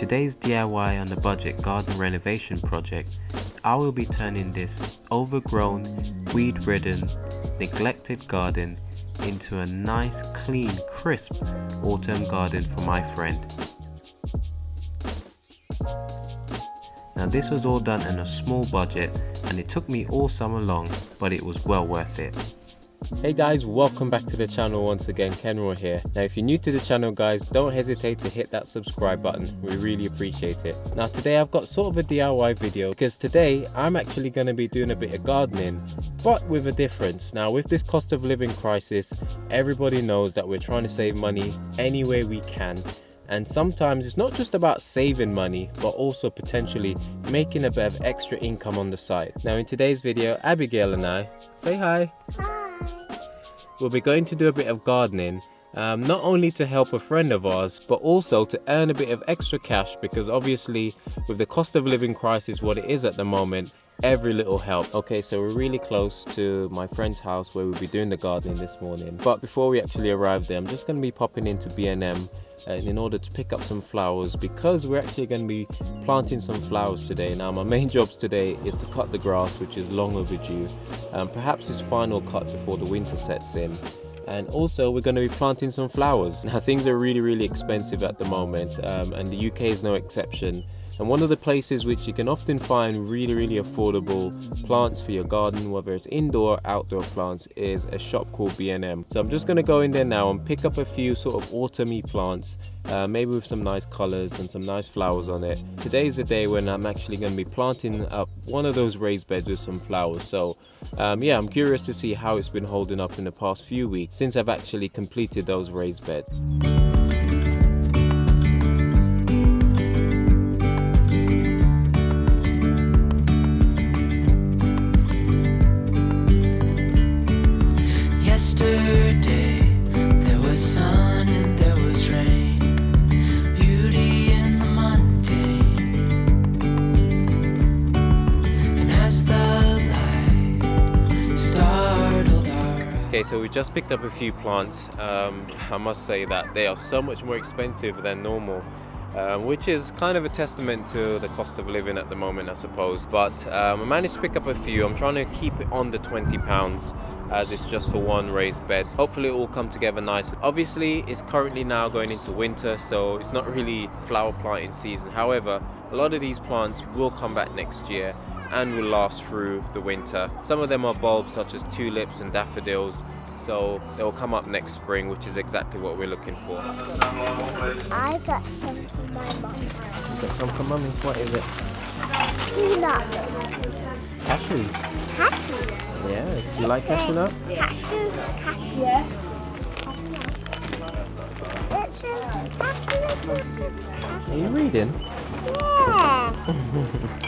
today's DIY on the budget garden renovation project, I will be turning this overgrown, weed-ridden, neglected garden into a nice, clean, crisp autumn garden for my friend. Now this was all done in a small budget and it took me all summer long, but it was well worth it. Hey guys, welcome back to the channel once again. Kenroy here. Now if you're new to the channel guys, don't hesitate to hit that subscribe button, we really appreciate it. Now today I've got sort of a DIY video because today I'm actually going to be doing a bit of gardening, but with a difference. Now with this cost of living crisis, everybody knows that we're trying to save money any way we can. And sometimes it's not just about saving money, but also potentially making a bit of extra income on the side. Now in today's video, Abigail and I, say hi. Hi. We'll be going to do a bit of gardening, not only to help a friend of ours, but also to earn a bit of extra cash, because obviously with the cost of living crisis what it is at the moment, every little helps. Okay, so we're really close to my friend's house where we'll be doing the gardening this morning. But before we actually arrive there, I'm just going to be popping into B&M in order to pick up some flowers, because we're actually going to be planting some flowers today. Now my main jobs today is to cut the grass, which is long overdue, perhaps it's final cut before the winter sets in. And also we're going to be planting some flowers. Now things are really expensive at the moment, and the UK is no exception. And one of the places which you can often find really affordable plants for your garden, whether it's indoor or outdoor plants, is a shop called B&M. So I'm just going to go in there now and pick up a few sort of autumny plants, maybe with some nice colours and some nice flowers on it. Today's the day when I'm actually going to be planting up one of those raised beds with some flowers. So yeah, I'm curious to see how it's been holding up in the past few weeks since I've actually completed those raised beds. Okay, so we just picked up a few plants. I must say that they are so much more expensive than normal, which is kind of a testament to the cost of living at the moment, I suppose. But I managed to pick up a few. I'm trying to keep it under £20 as it's just for one raised bed. Hopefully it will come together nice. Obviously it's currently now going into winter, so it's not really flower planting season. However, a lot of these plants will come back next year and will last through the winter. Some of them are bulbs such as tulips and daffodils, so they will come up next spring, which is exactly what we're looking for. I got some for my mom. You got some for mummy? What is it? Peanut. Cashews. Cashews. Yeah, do you like cashew nut? Cashew. Yeah. It says cashew. Are you reading? Yeah.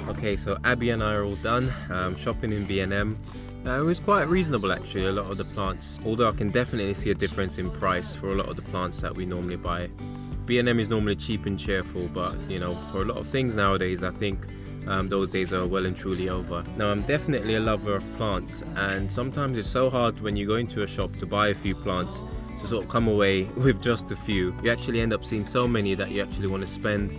Okay, so Abby and I are all done shopping in B&M. It was quite reasonable actually, a lot of the plants, although I can definitely see a difference in price for a lot of the plants that we normally buy. B&M is normally cheap and cheerful, but you know, for a lot of things nowadays I think those days are well and truly over. Now I'm definitely a lover of plants, and sometimes it's so hard when you go into a shop to buy a few plants to sort of come away with just a few. You actually end up seeing so many that you actually want to spend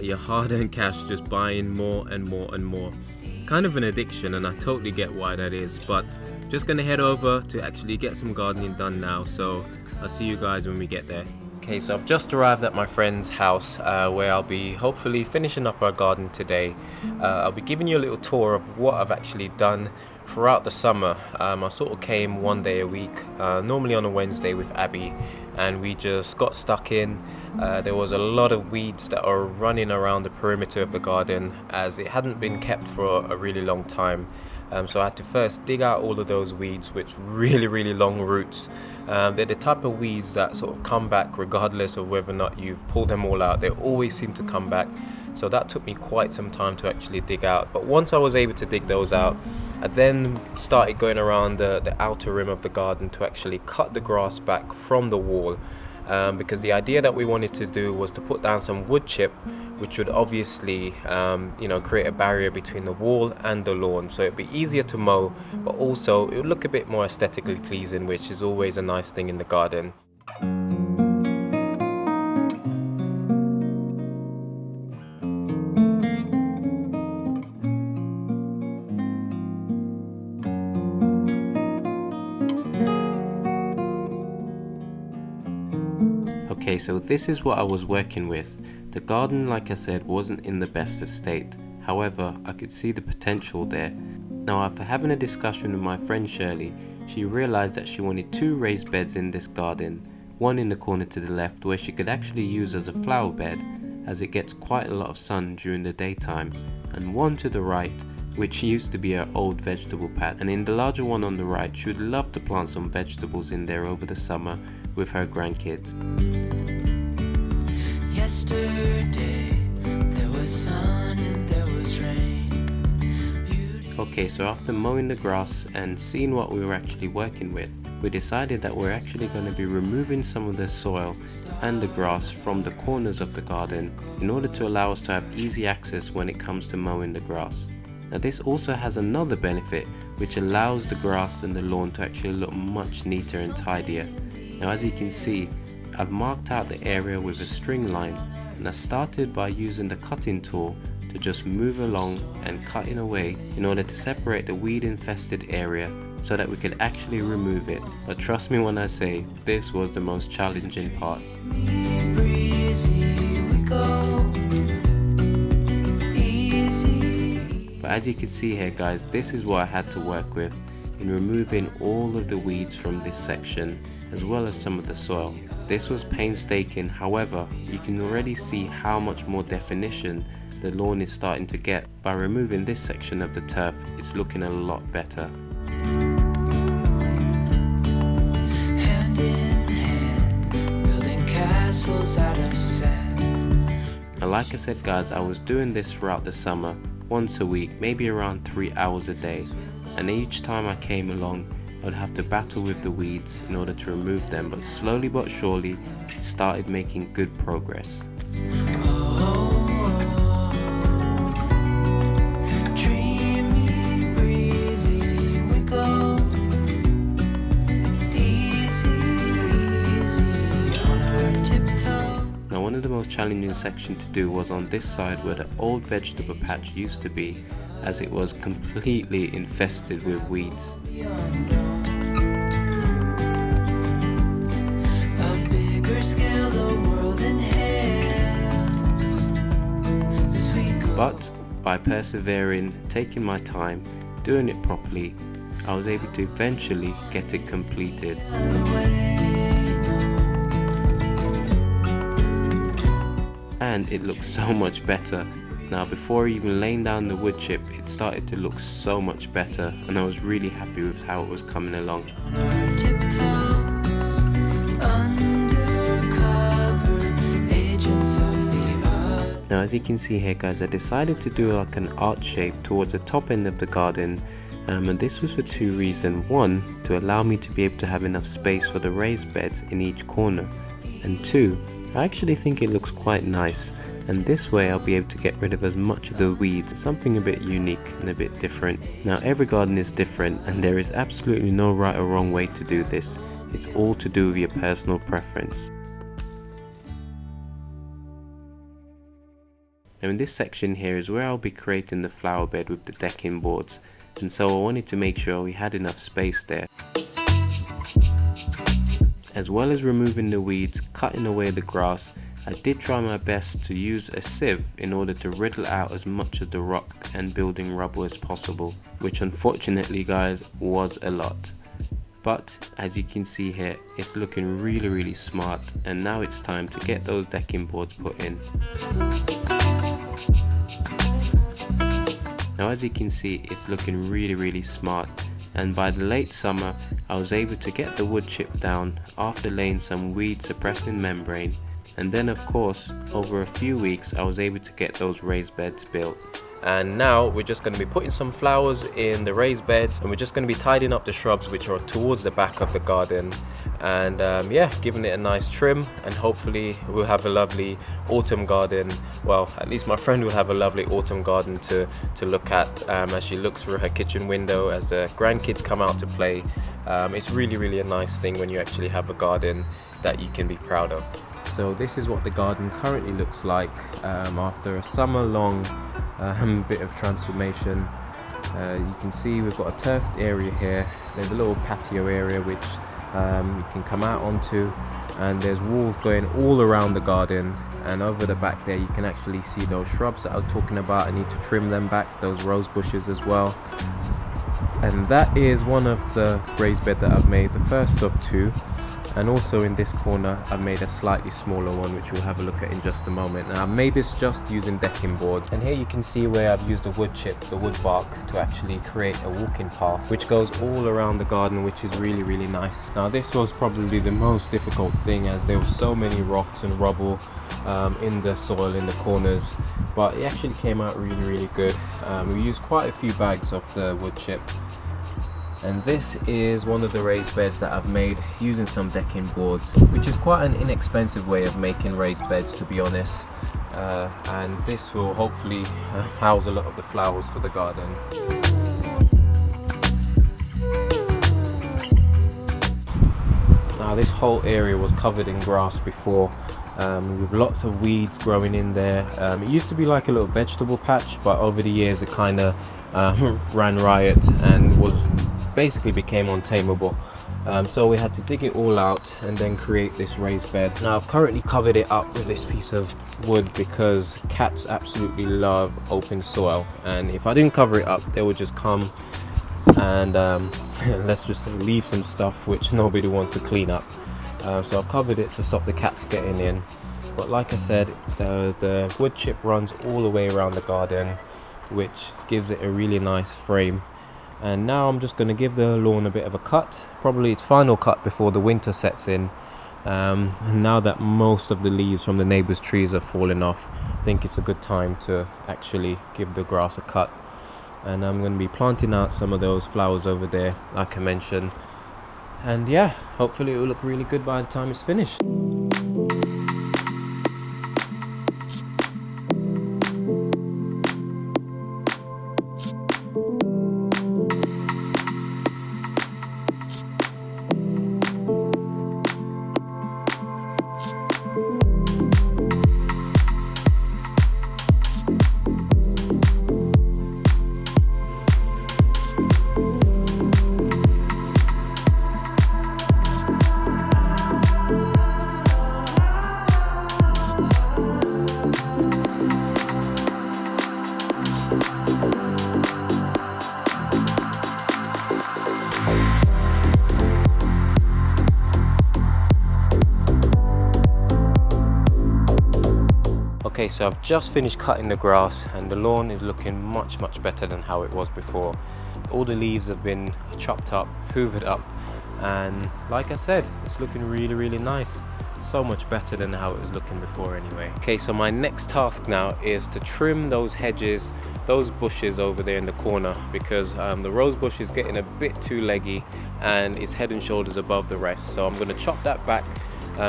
your hard-earned cash just buying more and more and more. It's kind of an addiction, and I totally get why that is, but just gonna head over to actually get some gardening done now, so I'll see you guys when we get there. Okay, so I've just arrived at my friend's house where I'll be hopefully finishing up our garden today. I'll be giving you a little tour of what I've actually done throughout the summer. I sort of came one day a week, normally on a Wednesday with Abby, and we just got stuck in. There was a lot of weeds that are running around the perimeter of the garden as it hadn't been kept for a really long time. So I had to first dig out all of those weeds with really long roots. They're the type of weeds that sort of come back regardless of whether or not you've pulled them all out. They always seem to come back. So that took me quite some time to actually dig out. But once I was able to dig those out, I then started going around the outer rim of the garden to actually cut the grass back from the wall. Because the idea that we wanted to do was to put down some wood chip, which would obviously create a barrier between the wall and the lawn, so it'd be easier to mow, but also it would look a bit more aesthetically pleasing, which is always a nice thing in the garden. Okay, so this is what I was working with. The garden, like I said, wasn't in the best of state. However, I could see the potential there. Now, after having a discussion with my friend Shirley, she realized that she wanted 2 raised beds in this garden. One in the corner to the left where she could actually use as a flower bed, as it gets quite a lot of sun during the daytime, and one to the right, which used to be her old vegetable patch. And in the larger one on the right, she would love to plant some vegetables in there over the summer with her grandkids. Yesterday there was sun and there was rain. Okay, so after mowing the grass and seeing what we were actually working with, we decided that we're actually going to be removing some of the soil and the grass from the corners of the garden in order to allow us to have easy access when it comes to mowing the grass. Now, this also has another benefit, which allows the grass and the lawn to actually look much neater and tidier. Now, as you can see, I've marked out the area with a string line, and I started by using the cutting tool to just move along and cutting away in order to separate the weed infested area so that we could actually remove it. But trust me when I say, this was the most challenging part. But as you can see here guys, this is what I had to work with in removing all of the weeds from this section, as well as some of the soil. This was painstaking, however, you can already see how much more definition the lawn is starting to get. By removing this section of the turf, it's looking a lot better. Hand in hand, building castles out of sand. Now, like I said guys, I was doing this throughout the summer, once a week, maybe around 3 hours a day, and each time I came along I would have to battle with the weeds in order to remove them, but slowly but surely it started making good progress. One of the most challenging section to do was on this side where the old vegetable patch used to be, as it was completely infested with weeds. But by persevering, taking my time, doing it properly, I was able to eventually get it completed. And it looks so much better. Now, before even laying down the wood chip, it started to look so much better, and I was really happy with how it was coming along. Now, as you can see here guys, I decided to do like an arch shape towards the top end of the garden, and this was for 2 reasons. One, to allow me to be able to have enough space for the raised beds in each corner, and 2, I actually think it looks quite nice, and this way I'll be able to get rid of as much of the weeds, something a bit unique and a bit different. Now, every garden is different and there is absolutely no right or wrong way to do this. It's all to do with your personal preference. Now, in this section here is where I'll be creating the flower bed with the decking boards, and so I wanted to make sure we had enough space there. As well as removing the weeds, cutting away the grass, I did try my best to use a sieve in order to riddle out as much of the rock and building rubble as possible, which unfortunately guys was a lot. But as you can see here, it's looking really smart, and now it's time to get those decking boards put in. Now, as you can see, it's looking really smart. And by the late summer, I was able to get the wood chip down after laying some weed suppressing membrane, and then of course over a few weeks I was able to get those raised beds built. And now we're just going to be putting some flowers in the raised beds, and we're just going to be tidying up the shrubs which are towards the back of the garden, and yeah, giving it a nice trim, and hopefully we'll have a lovely autumn garden. Well, at least my friend will have a lovely autumn garden to look at as she looks through her kitchen window as the grandkids come out to play. It's really a nice thing when you actually have a garden that you can be proud of. So this is what the garden currently looks like after a summer long bit of transformation. You can see we've got a turfed area here. There's a little patio area which you can come out onto, and there's walls going all around the garden, and over the back there you can actually see those shrubs that I was talking about. I need to trim them back, those rose bushes as well. And that is one of the raised bed that I've made, the first of two. And also in this corner I've made a slightly smaller one, which we'll have a look at in just a moment. Now I've made this just using decking boards, and here you can see where I've used the wood chip, the wood bark, to actually create a walking path which goes all around the garden, which is really nice. Now this was probably the most difficult thing, as there were so many rocks and rubble in the soil in the corners, but it actually came out really good. We used quite a few bags of the wood chip. And this is one of the raised beds that I've made using some decking boards, which is quite an inexpensive way of making raised beds, to be honest. And this will hopefully house a lot of the flowers for the garden. Now this whole area was covered in grass before, with lots of weeds growing in there. It used to be like a little vegetable patch, but over the years it kind of ran riot and basically became untamable. So we had to dig it all out and then create this raised bed. Now I've currently covered it up with this piece of wood because cats absolutely love open soil, and if I didn't cover it up they would just come and let's just say leave some stuff which nobody wants to clean up. So I've covered it to stop the cats getting in. But like I said, the wood chip runs all the way around the garden, which gives it a really nice frame. And now I'm just going to give the lawn a bit of a cut, probably its final cut before the winter sets in. And now that most of the leaves from the neighbours' trees have fallen off, I think it's a good time to actually give the grass a cut. And I'm going to be planting out some of those flowers over there, like I mentioned. And yeah, hopefully it will look really good by the time it's finished. Okay, so I've just finished cutting the grass and the lawn is looking much better than how it was before. All the leaves have been chopped up, hoovered up, and like I said, it's looking really nice. So much better than how it was looking before anyway. Okay, so my next task now is to trim those hedges, those bushes over there in the corner, because the rose bush is getting a bit too leggy and it's head and shoulders above the rest. So I'm going to chop that back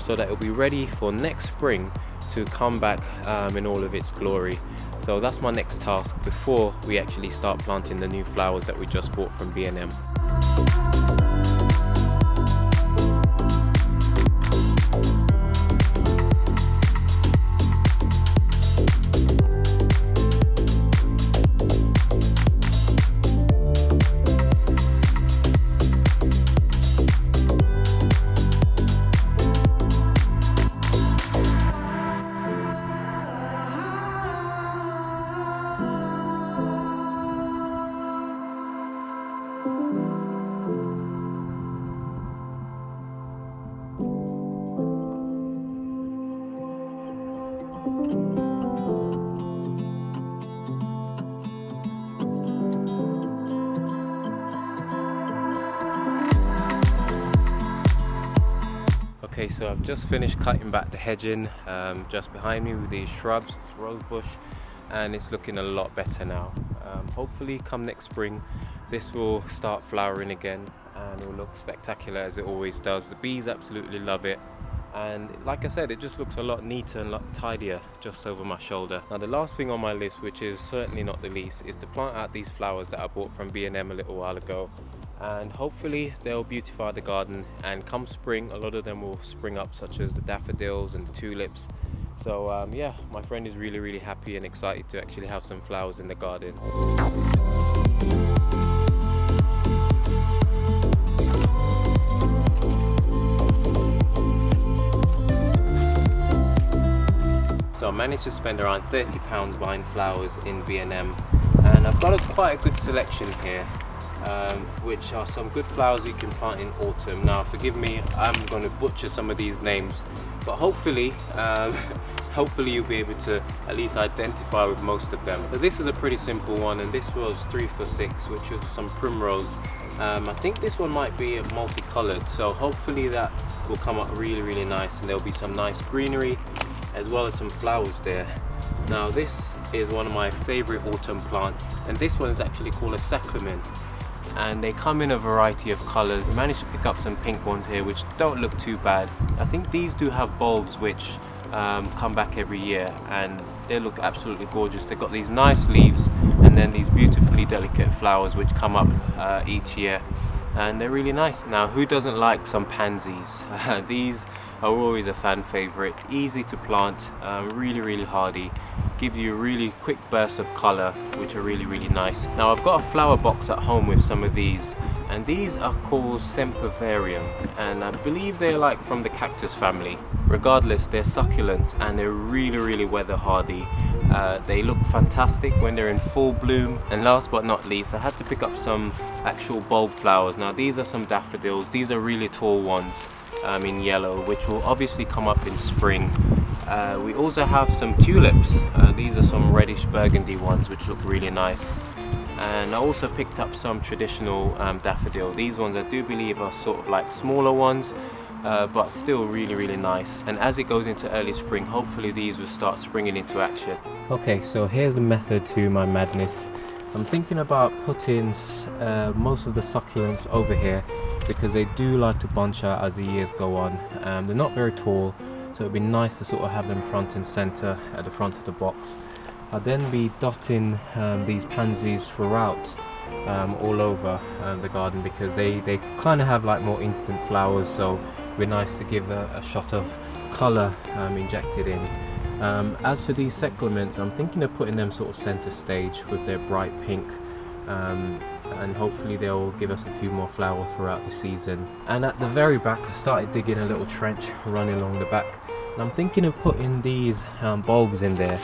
so that it'll be ready for next spring to come back in all of its glory. So that's my next task before we actually start planting the new flowers that we just bought from B&M. Okay, so I've just finished cutting back the hedging just behind me with these shrubs, this rose bush, and it's looking a lot better now. Hopefully come next spring this will start flowering again and it will look spectacular as it always does. The bees absolutely love it, and like I said, it just looks a lot neater and a lot tidier just over my shoulder. Now the last thing on my list, which is certainly not the least, is to plant out these flowers that I bought from B&M a little while ago, and hopefully they'll beautify the garden, and come spring a lot of them will spring up, such as the daffodils and the tulips. So yeah, my friend is really happy and excited to actually have some flowers in the garden. managed to spend around £30 buying flowers in B&M, and I've got quite a good selection here, which are some good flowers you can plant in autumn. Now forgive me, I'm going to butcher some of these names, but hopefully hopefully you'll be able to at least identify with most of them. But this is a pretty simple one, and this was 3 for £6, which was some primrose. I think this one might be multicolored, so hopefully that will come up really nice, and there'll be some nice greenery as well as some flowers there. Now this is one of my favorite autumn plants, and this one is actually called a cyclamen, and they come in a variety of colors. We managed to pick up some pink ones here which don't look too bad. I think these do have bulbs which come back every year, and they look absolutely gorgeous. They've got these nice leaves and then these beautifully delicate flowers which come up each year, and they're really nice. Now who doesn't like some pansies? These are always a fan favorite. Easy to plant, really hardy, gives you a really quick burst of color, which are really nice. Now I've got a flower box at home with some of these, and these are called Sempervarium, and I believe they're like from the cactus family. Regardless, they're succulents and they're really weather hardy. They look fantastic when they're in full bloom. And last but not least, I had to pick up some actual bulb flowers. Now these are some daffodils. These are really tall ones in yellow, which will obviously come up in spring. We also have some tulips. These are some reddish burgundy ones which look really nice. And I also picked up some traditional daffodil. These ones I do believe are sort of like smaller ones, but still really nice. And as it goes into early spring, hopefully these will start springing into action. Okay, so here's the method to my madness. I'm thinking about putting most of the succulents over here, because they do like to bunch out as the years go on. They're not very tall, so it'd be nice to sort of have them front and center at the front of the box. I'll then be dotting these pansies throughout all over the garden, because they kind of have like more instant flowers, so it'd be nice to give a shot of color injected in. As for these cyclamens, I'm thinking of putting them sort of center stage with their bright pink, and hopefully they'll give us a few more flowers throughout the season. And at the very back, I started digging a little trench running along the back, and I'm thinking of putting these bulbs in there,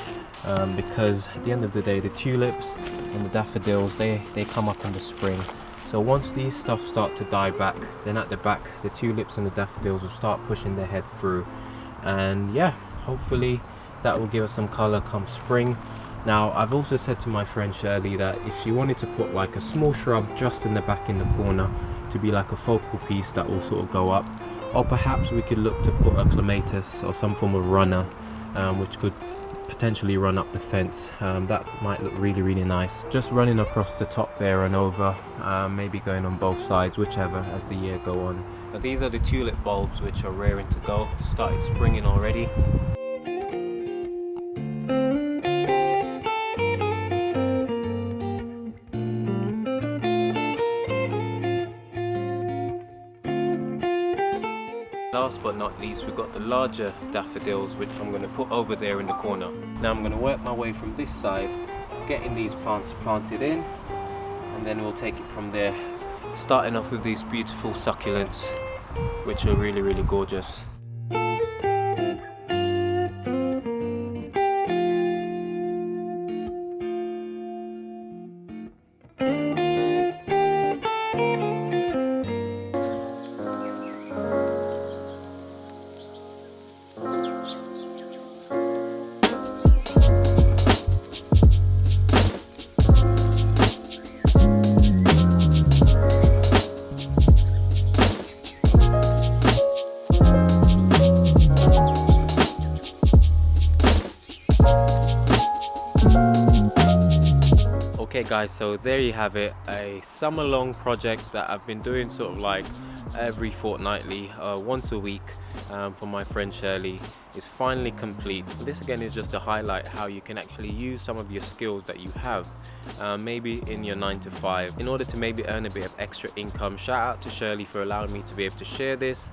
because at the end of the day, the tulips and the daffodils, they come up in the spring. So once these stuff start to die back, then at the back the tulips and the daffodils will start pushing their head through, and yeah, hopefully that will give us some color come spring. Now I've also said to my friend Shirley that if she wanted to put like a small shrub just in the back in the corner to be like a focal piece that will sort of go up, or perhaps we could look to put a clematis or some form of runner, which could potentially run up the fence. That might look really nice, just running across the top there and over, maybe going on both sides, whichever, as the year go on. Now these are the tulip bulbs which are raring to go, started springing already. Last but not least, we've got the larger daffodils, which I'm going to put over there in the corner. Now I'm going to work my way from this side, getting these plants planted in, and then we'll take it from there, starting off with these beautiful succulents, which are really gorgeous. Okay guys, so there you have it, a summer long project that I've been doing sort of like every fortnightly, once a week, for my friend Shirley, is finally complete. This again is just to highlight how you can actually use some of your skills that you have, maybe in your 9 to 5, in order to maybe earn a bit of extra income. Shout out to Shirley for allowing me to be able to share this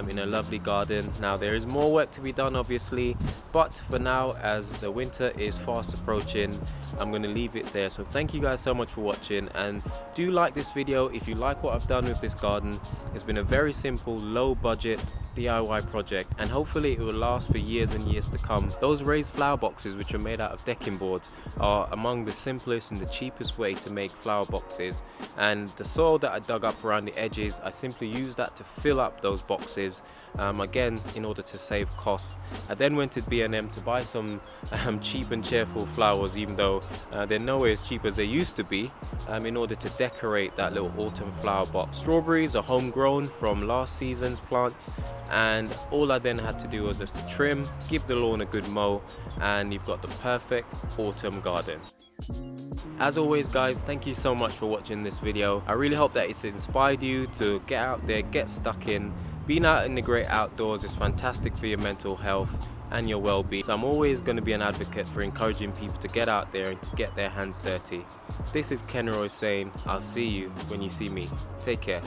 in a lovely garden. Now there is more work to be done obviously, but for now, as the winter is fast approaching, I'm going to leave it there. So thank you guys so much for watching, and do like this video if you like what I've done with this garden. It's been a very simple, low budget DIY project, and hopefully it will last for years and years to come. Those raised flower boxes, which are made out of decking boards, are among the simplest and the cheapest way to make flower boxes. And the soil that I dug up around the edges, I simply used that to fill up those boxes, again in order to save costs. I then went to B&M to buy some cheap and cheerful flowers, even though they're nowhere as cheap as they used to be, in order to decorate that little autumn flower box. Strawberries are homegrown from last season's plants, and all I then had to do was just to trim, give the lawn a good mow, and you've got the perfect autumn garden. As always guys, thank you so much for watching this video. I really hope that it's inspired you to get out there, get stuck in. Being out in the great outdoors is fantastic for your mental health and your well-being. So I'm always going to be an advocate for encouraging people to get out there and to get their hands dirty. This is Ken Roy saying, I'll see you when you see me. Take care.